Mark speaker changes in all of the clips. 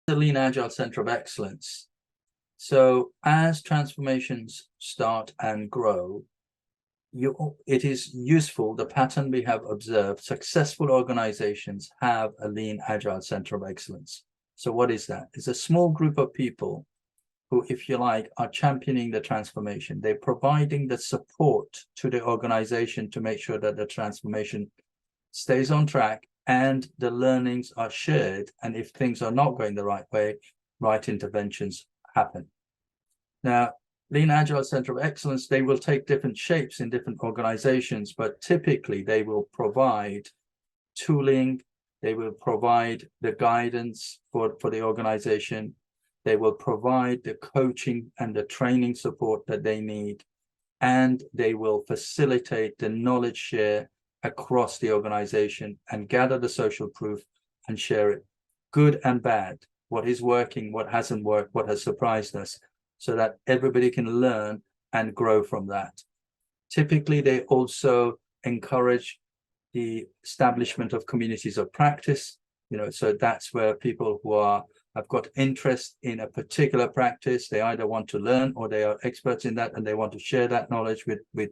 Speaker 1: the LEAN Agile Centre of Excellence. So as transformations start and grow, it is useful, the pattern we have observed, successful organizations have a LEAN Agile Centre of Excellence. So what is that? It's a small group of people who, if you like, are championing the transformation. They're providing the support to the organization to make sure that the transformation stays on track and the learnings are shared. And if things are not going the right way, right interventions happen. Now, LEAN Agile Centre of Excellence, they will take different shapes in different organizations, but typically they will provide tooling, they will provide the guidance for the organization, they will provide the coaching and the training support that they need, and they will facilitate the knowledge share across the organization and gather the social proof and share it, good and bad, what is working, what hasn't worked, what has surprised us, so that everybody can learn and grow from that. Typically, they also encourage the establishment of communities of practice, so that's where people who have got interest in a particular practice, they either want to learn or they are experts in that and they want to share that knowledge with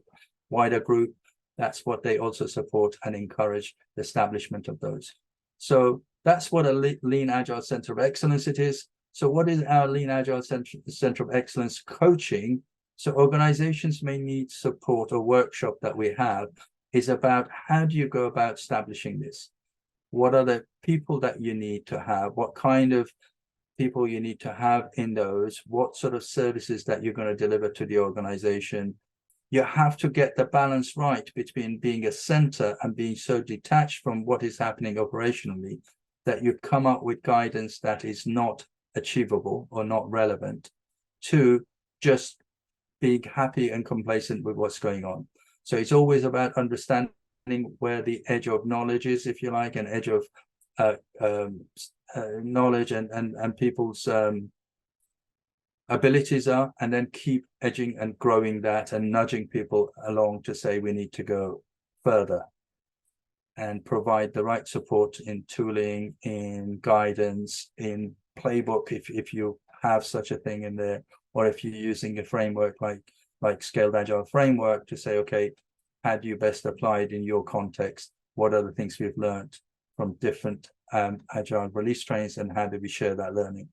Speaker 1: wider group. That's what they also support and encourage the establishment of those. So that's what a LEAN Agile Centre of Excellence it is. So what is our LEAN Agile Centre of Excellence coaching? So organizations may need support or workshop that we have is about how do you go about establishing this? What are the people that you need to have? What kind of people you need to have in those? What sort of services that you're going to deliver to the organization? You have to get the balance right between being a center and being so detached from what is happening operationally that you come up with guidance that is not achievable or not relevant, to just being happy and complacent with what's going on. So it's always about understanding where the edge of knowledge is, if you like, an edge of knowledge and people's abilities are, and then keep edging and growing that and nudging people along to say we need to go further and provide the right support in tooling, in guidance, in playbook, if you have such a thing in there, or if you're using a framework like Scaled Agile framework to say, okay, how do you best apply it in your context? What are the things we've learned from different Agile release trains, and how do we share that learning?